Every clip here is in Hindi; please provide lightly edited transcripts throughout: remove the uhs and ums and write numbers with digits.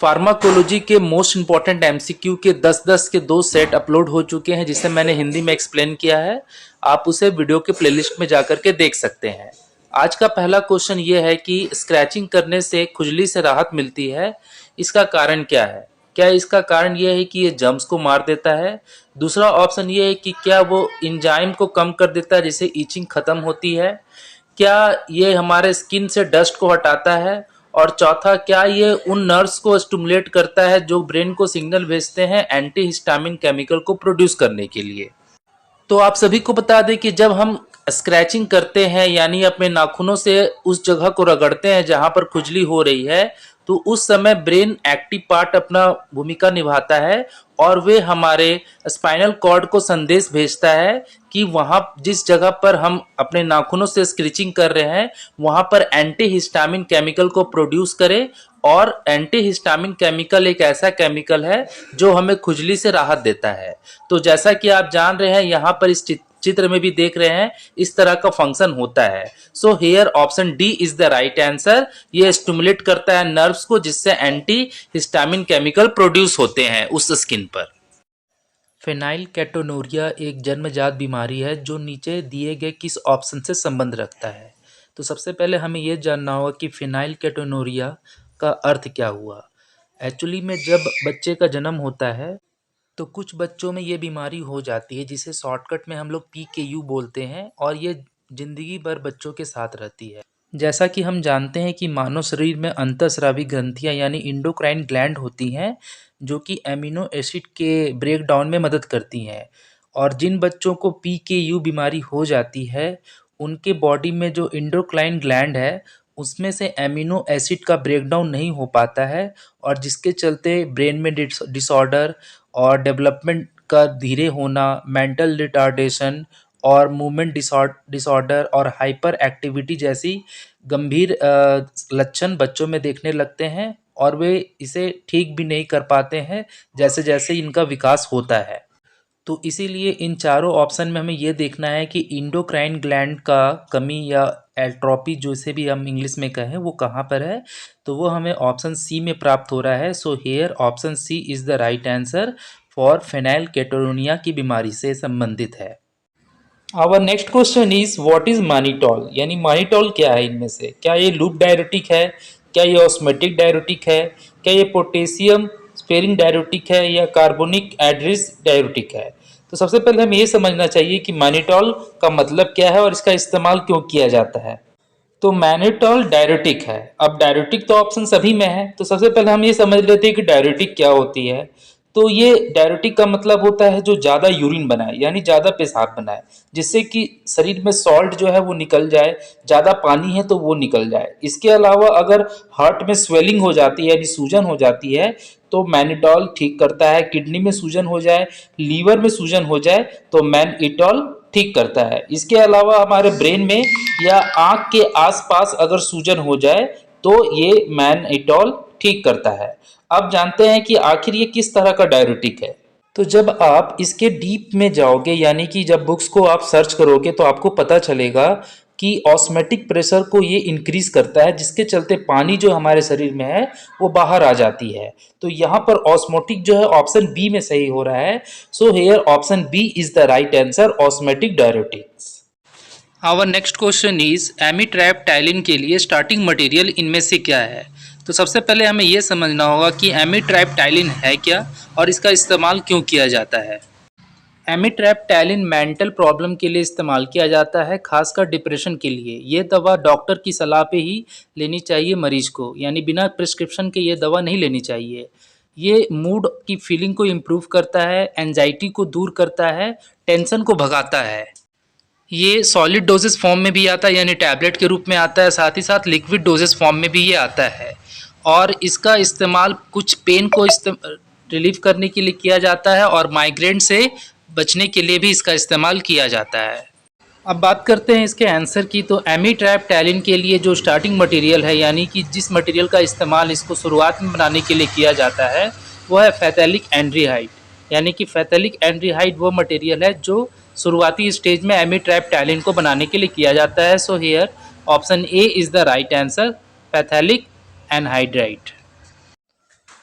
फार्माकोलॉजी के मोस्ट इंपॉर्टेंट एमसीक्यू के 10-10 के 2 सेट अपलोड हो चुके हैं, जिसे मैंने हिंदी में एक्सप्लेन किया है। आप उसे वीडियो के प्लेलिस्ट में जाकर के देख सकते हैं। आज का पहला क्वेश्चन ये है कि स्क्रैचिंग करने से खुजली से राहत मिलती है, इसका कारण क्या है? क्या इसका कारण यह है कि ये जर्म्स को मार देता है? दूसरा ऑप्शन ये है कि क्या वो एंजाइम को कम कर देता है जिससे ईचिंग खत्म होती है? क्या ये हमारे स्किन से डस्ट को हटाता है? और चौथा, क्या ये उन नर्व्स को स्टिमुलेट करता है जो ब्रेन को सिग्नल भेजते हैं एंटी हिस्टामिन केमिकल को प्रोड्यूस करने के लिए? तो आप सभी को बता दें कि जब हम स्क्रैचिंग करते हैं यानी अपने नाखूनों से उस जगह को रगड़ते हैं जहां पर खुजली हो रही है, तो उस समय ब्रेन एक्टिव पार्ट अपना भूमिका निभाता है और वे हमारे स्पाइनल कॉर्ड को संदेश भेजता है कि वहां जिस जगह पर हम अपने नाखूनों से स्क्रैचिंग कर रहे हैं वहां पर एंटी हिस्टामिन केमिकल को प्रोड्यूस करे। और एंटी हिस्टामिन केमिकल एक ऐसा केमिकल है जो हमें खुजली से राहत देता है। तो जैसा कि आप जान रहे हैं, यहाँ पर इस चित्र में भी देख रहे हैं, इस तरह का फंक्शन होता है। So here option D is the right answer. ये स्टिमुलेट करता है नर्व्स को जिससे एंटी हिस्टामिन केमिकल प्रोड्यूस होते हैं उस स्किन पर। फेनाइलकेटोनुरिया एक जन्मजात बीमारी है जो नीचे दिए गए किस ऑप्शन से संबंध रखता है? तो सबसे पहले हमें यह जानना होगा कि फेनाइलकेटोनुरिया का अर्थ क्या हुआ। एक्चुअली में जब बच्चे का जन्म होता है तो कुछ बच्चों में ये बीमारी हो जाती है जिसे शॉर्टकट में हम लोग PKU बोलते हैं, और ये जिंदगी भर बच्चों के साथ रहती है। जैसा कि हम जानते हैं कि मानव शरीर में अंतःस्रावी ग्रंथियां यानी इंडोक्राइन ग्लैंड होती हैं जो कि एमिनो एसिड के ब्रेक डाउन में मदद करती हैं। और जिन बच्चों को PKU बीमारी हो जाती है उनके बॉडी में जो इंडोक्राइन ग्लैंड है उसमें से एमिनो एसिड का ब्रेकडाउन नहीं हो पाता है, और जिसके चलते ब्रेन में डिसऑर्डर और डेवलपमेंट का धीरे होना, मेंटल रिटार्डेशन और मूवमेंट डिसऑर्डर और हाइपर एक्टिविटी जैसी गंभीर लक्षण बच्चों में देखने लगते हैं, और वे इसे ठीक भी नहीं कर पाते हैं जैसे जैसे इनका विकास होता है। तो इसीलिए इन चारों ऑप्शन में हमें ये देखना है कि इंडोक्राइन ग्लैंड का कमी या एट्रोपी जिसे भी हम इंग्लिश में कहें वो कहाँ पर है, तो वो हमें ऑप्शन सी में प्राप्त हो रहा है। So here option C is the right answer for phenylketonuria की बीमारी से संबंधित है। Our next question is what is mannitol, यानी मानिटॉल क्या है इनमें से? क्या ये लूप डायरेटिक है? क्या ये ऑस्मेटिक डायरेटिक है? क्या ये पोटेशियम स्पेरिंग डायरेटिक है या कार्बोनिक एनहाइड्रेस डायरेटिक है? तो सबसे पहले हमें ये समझना चाहिए कि मानिटॉल का मतलब क्या है और इसका इस्तेमाल क्यों किया जाता है। तो मैनिटॉल डायरेटिक है। अब डायरेटिक तो ऑप्शन सभी में है, तो सबसे पहले हम ये समझ लेते हैं कि डायरेटिक क्या होती है। तो ये डायरेटिक का मतलब होता है जो ज़्यादा यूरिन बनाए यानी ज़्यादा पेशाब बनाए, जिससे कि शरीर में सॉल्ट जो है वो निकल जाए, ज़्यादा पानी है तो वो निकल जाए। इसके अलावा अगर हार्ट में स्वेलिंग हो जाती है यानी सूजन हो जाती है तो मैनिटॉल ठीक करता है। किडनी में सूजन हो जाए, लीवर में सूजन हो जाए तो मैनिटॉल ठीक करता है। इसके अलावा हमारे ब्रेन में या आंख के आसपास अगर सूजन हो जाए तो ये मैनिटॉल ठीक करता है। अब जानते हैं कि आखिर ये किस तरह का डायरेटिक है। तो जब आप इसके डीप में जाओगे यानी कि जब बुक्स को आप सर्च करोगे तो आपको पता चलेगा कि ऑस्मेटिक प्रेशर को ये इंक्रीज करता है, जिसके चलते पानी जो हमारे शरीर में है वो बाहर आ जाती है। तो यहाँ पर ऑस्मोटिक जो है ऑप्शन बी में सही हो रहा है। So here option B is the right answer, osmotic diuretics. Our next question is amitriptyline के लिए स्टार्टिंग मटेरियल इनमें से क्या है? तो सबसे पहले हमें यह समझना होगा कि एमिट्रैप्टाइलिन है क्या और इसका इस्तेमाल क्यों किया जाता है। एमिट्रैप्टाइलिन मेंटल प्रॉब्लम के लिए इस्तेमाल किया जाता है, खासकर डिप्रेशन के लिए। ये दवा डॉक्टर की सलाह पे ही लेनी चाहिए मरीज को, यानी बिना प्रिस्क्रिप्शन के ये दवा नहीं लेनी चाहिए। ये मूड की फीलिंग को इम्प्रूव करता है, एंजाइटी को दूर करता है, टेंशन को भगाता है। ये सॉलिड डोजेस फॉर्म में भी आता है यानी टैबलेट के रूप में आता है, साथ ही साथ लिक्विड डोजेस फॉर्म में भी ये आता है। और इसका इस्तेमाल कुछ पेन को रिलीव करने के लिए किया जाता है और माइग्रेन से बचने के लिए भी इसका इस्तेमाल किया जाता है। अब बात करते हैं इसके आंसर की। तो एमिट्रैप्टाइलिन के लिए जो स्टार्टिंग मटेरियल है यानी कि जिस मटेरियल का इस्तेमाल इसको शुरुआत में बनाने के लिए किया जाता है वो है फैथैलिक एल्डिहाइड। यानी कि फैथैलिक एल्डिहाइड वो मटेरियल है जो शुरुआती स्टेज में एमिट्रैप्टाइलिन को बनाने के लिए किया जाता है। So here option A is the right answer, phthalic anhydride.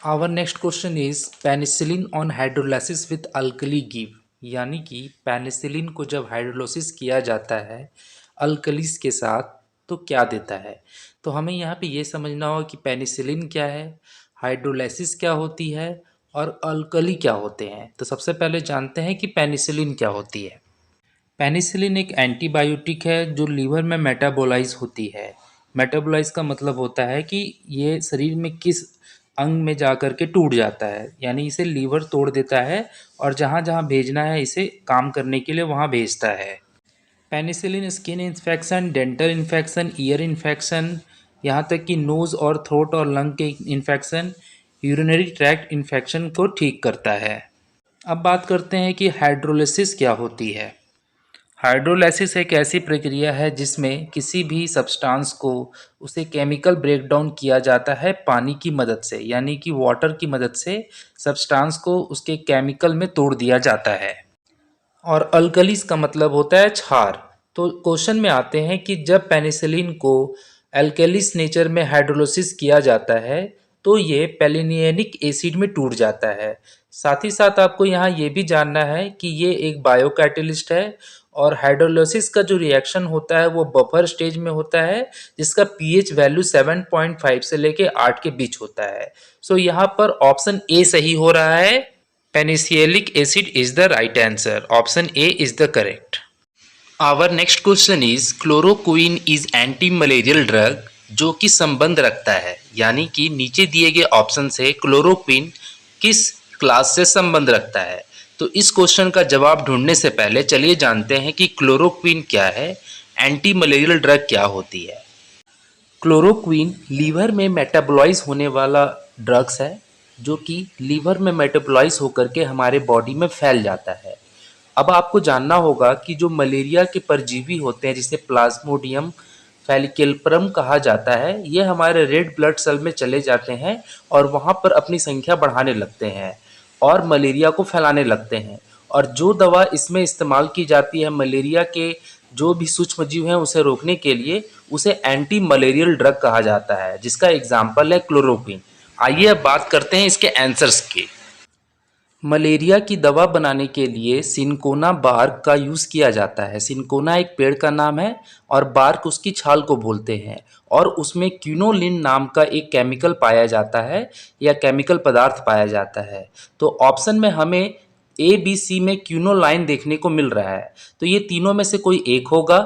Our next question is penicillin on hydrolysis with alkali give, यानी कि पेनिसिलिन को जब हाइड्रोलाइसिस किया जाता है अल्कलीस के साथ तो क्या देता है। तो हमें यहाँ पे ये समझना होगा कि पेनिसिलिन क्या है, हाइड्रोलाइसिस क्या होती है और अल्कली क्या होते हैं। तो सबसे पहले जानते हैं कि पेनिसिलिन क्या होती है। पेनिसिलिन एक एंटीबायोटिक है जो लीवर में मेटाबोलाइज होती है। मेटाबोलाइज का मतलब होता है कि ये शरीर में किस अंग में जा कर के टूट जाता है, यानी इसे लीवर तोड़ देता है और जहाँ जहाँ भेजना है इसे काम करने के लिए वहाँ भेजता है। Penicillin skin infection, dental infection, ear infection, यहाँ तक कि नोज़ और थ्रोट और लंग के इन्फेक्शन, यूरिनरी ट्रैक्ट इन्फेक्शन को ठीक करता है। अब बात करते हैं कि हाइड्रोलिसिस क्या होती है। हाइड्रोलाइसिस एक ऐसी प्रक्रिया है जिसमें किसी भी सब्सटेंस को उसे केमिकल ब्रेकडाउन किया जाता है पानी की मदद से, यानी कि वाटर की मदद से सब्सटेंस को उसके केमिकल में तोड़ दिया जाता है। और अल्कलीस का मतलब होता है क्षार। तो क्वेश्चन में आते हैं कि जब पेनिसिलिन को अल्कलीस नेचर में हाइड्रोलिसिस किया जाता है तो ये पेलिनियनिक एसिड में टूट जाता है। साथ ही साथ आपको यहाँ ये भी जानना है कि ये एक बायोकैटलिस्ट है और हाइड्रोलिसिस का जो रिएक्शन होता है वो बफर स्टेज में होता है जिसका पीएच वैल्यू 7.5 से लेके 8 के बीच होता है। सो यहाँ पर ऑप्शन ए सही हो रहा है। Penicillic acid is the right answer. Option A is the correct. Our next question is chloroquine is anti-malarial drug जो कि संबंध रखता है, यानी कि नीचे दिए गए ऑप्शन से क्लोरोक्विन किस क्लास से संबंध रखता है। तो इस क्वेश्चन का जवाब ढूंढने से पहले चलिए जानते हैं कि क्लोरोक्विन क्या है, एंटी मलेरियल ड्रग क्या होती है। क्लोरोक्विन लीवर में मेटाबोलाइज होने वाला ड्रग्स है जो कि लीवर में मेटाबोलाइज होकर के हमारे बॉडी में फैल जाता है। अब आपको जानना होगा कि जो मलेरिया के परजीवी होते हैं जिसे प्लाज्मोडियम फैलिकल्परम कहा जाता है, ये हमारे रेड ब्लड सेल में चले जाते हैं और वहाँ पर अपनी संख्या बढ़ाने लगते हैं और मलेरिया को फैलाने लगते हैं। और जो दवा इसमें इस्तेमाल की जाती है मलेरिया के जो भी सूक्ष्म जीव हैं उसे रोकने के लिए, उसे एंटी मलेरियल ड्रग कहा जाता है जिसका एग्जाम्पल है क्लोरोक्विन। आइए अब बात करते हैं इसके आंसर्स की। मलेरिया की दवा बनाने के लिए सिनकोना बार्क का यूज़ किया जाता है। सिनकोना एक पेड़ का नाम है और बार्क उसकी छाल को बोलते हैं और उसमें क्यूनोलिन नाम का एक केमिकल पाया जाता है या केमिकल पदार्थ पाया जाता है। तो ऑप्शन में हमें ए बी सी में क्यूनोलाइन देखने को मिल रहा है, तो ये तीनों में से कोई एक होगा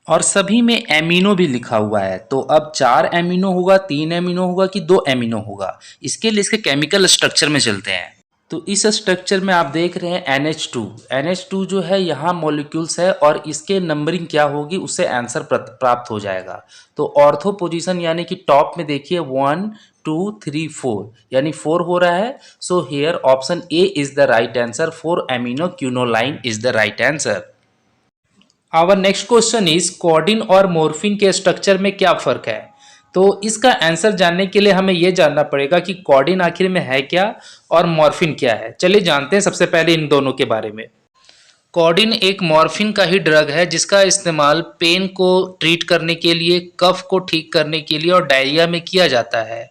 और सभी में एमिनो भी लिखा हुआ है। तो अब 4 एमिनो होगा, 3 एमिनो होगा कि 2 एमिनो होगा, इसके लिए इसके केमिकल स्ट्रक्चर में चलते हैं। तो इस स्ट्रक्चर में आप देख रहे हैं NH2। NH2 जो है यहाँ मॉलिक्यूल्स है और इसके नंबरिंग क्या होगी उससे आंसर प्राप्त हो जाएगा। तो ऑर्थो पोजीशन यानी कि टॉप में देखिए 1 2 3 4 यानी 4 हो रहा है। So here option A is the right answer, 4 amino quinoline is the right answer. Our next question is codeine और मॉर्फिन के स्ट्रक्चर में क्या फर्क है। तो इसका आंसर जानने के लिए हमें यह जानना पड़ेगा कि कोडिन आखिर में है क्या और मॉर्फिन क्या है। चलिए जानते हैं सबसे पहले इन दोनों के बारे में। कोडिन एक मॉर्फिन का ही ड्रग है जिसका इस्तेमाल पेन को ट्रीट करने के लिए, कफ को ठीक करने के लिए और डायरिया में किया जाता है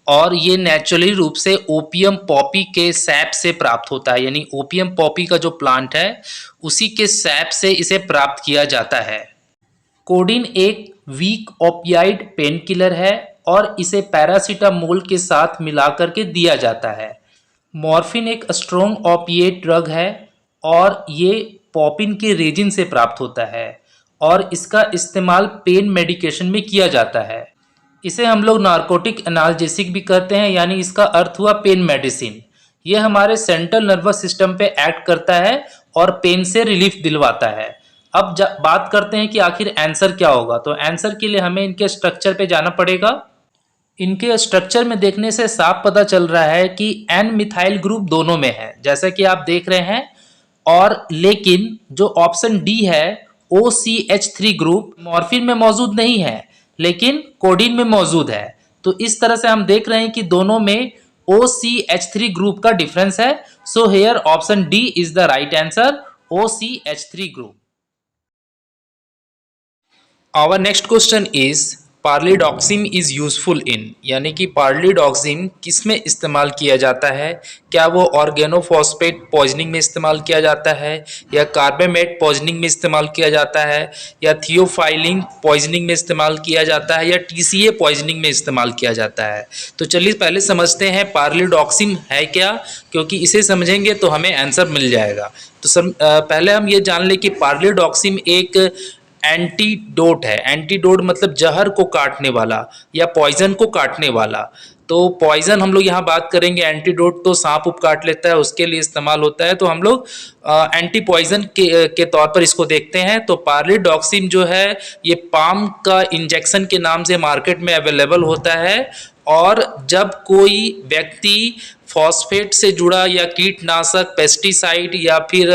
और ये नेचुरली रूप से ओपियम पॉपी के सैप से प्राप्त होता है, यानी ओपियम पॉपी का जो प्लांट है उसी के सैप से इसे प्राप्त किया जाता है। कोडिन एक वीक ओपियाइड पेन किलर है और इसे पैरासीटामोल के साथ मिलाकर के दिया जाता है। मॉर्फिन एक स्ट्रॉन्ग ओपिएट ड्रग है और ये पॉपिन के रेजिन से प्राप्त होता है और इसका इस्तेमाल पेन मेडिकेशन में किया जाता है। इसे हम लोग नार्कोटिक एनाल्जेसिक भी कहते हैं, यानी इसका अर्थ हुआ पेन मेडिसिन। ये हमारे सेंट्रल नर्वस सिस्टम पे एक्ट करता है और पेन से रिलीफ दिलवाता है। अब बात करते हैं कि आखिर आंसर क्या होगा। तो आंसर के लिए हमें इनके स्ट्रक्चर पे जाना पड़ेगा। इनके स्ट्रक्चर में देखने से साफ पता चल रहा है कि एन मिथाइल ग्रुप दोनों में है जैसा कि आप देख रहे हैं, और लेकिन जो ऑप्शन डी है OCH3 ग्रुप मॉर्फिन में मौजूद नहीं है लेकिन कोडिन में मौजूद है। तो इस तरह से हम देख रहे हैं कि दोनों में OCH3 ग्रुप का डिफरेंस है। So here option D is the right answer, OCH3 group. Our next question is pralidoxime is useful in, यानी कि पार्लिडॉक्सिन किस में इस्तेमाल किया जाता है? क्या वो ऑर्गेनोफॉस्फेट पॉइजनिंग में इस्तेमाल किया जाता है, या कार्बामेट पॉइजनिंग में इस्तेमाल किया जाता है, या थियोफाइलिन पॉइजनिंग में इस्तेमाल किया जाता है, या टीसीए पॉइजनिंग में इस्तेमाल किया जाता है? तो चलिए पहले समझते हैं पार्लिडॉक्सिन है क्या, क्योंकि इसे समझेंगे तो हमें आंसर मिल जाएगा। तो पहले हम ये जान लें कि पार्लिडॉक्सिन एक एंटीडोट है। एंटीडोट मतलब जहर को काटने वाला या पॉइजन को काटने वाला। तो पॉइजन हम लोग यहाँ बात करेंगे, एंटीडोट तो सांप उप काट लेता है, उसके लिए इस्तेमाल होता है, तो हम लोग एंटी पॉइजन के तौर पर इसको देखते हैं। तो पार्लिडॉक्सिन जो है ये पाम का इंजेक्शन के नाम से मार्केट में अवेलेबल होता है। और जब कोई व्यक्ति फॉस्फेट से जुड़ा या कीटनाशक, पेस्टिसाइड या फिर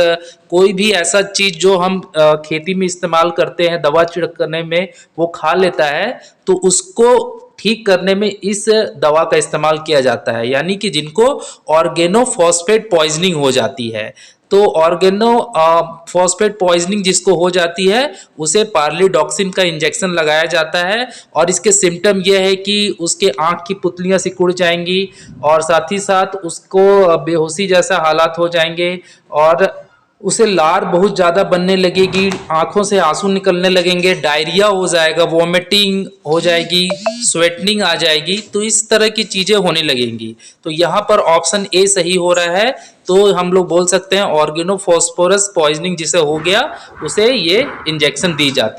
कोई भी ऐसा चीज जो हम खेती में इस्तेमाल करते हैं दवा छिड़कने में, वो खा लेता है, तो उसको ठीक करने में इस दवा का इस्तेमाल किया जाता है। यानी कि जिनको ऑर्गेनोफॉस्फेट पॉइजनिंग हो जाती है, तो ऑर्गेनो फॉस्फेट पॉइजनिंग जिसको हो जाती है उसे पार्लिडॉक्सिन का इंजेक्शन लगाया जाता है। और इसके सिम्टम यह है कि उसके आंख की पुतलियां सिकुड़ जाएंगी, और साथ ही साथ उसको बेहोशी जैसा हालात हो जाएंगे, और उसे लार बहुत ज़्यादा बनने लगेगी, आंखों से आंसू निकलने लगेंगे, डायरिया हो जाएगा, वॉमिटिंग हो जाएगी, स्वेटनिंग आ जाएगी, तो इस तरह की चीज़ें होने लगेंगी। तो यहाँ पर ऑप्शन ए सही हो रहा है। तो हम लोग बोल सकते हैं ऑर्गेनोफॉस्फोरस पॉइजनिंग जिसे हो गया उसे ये इंजेक्शन दी जाती है।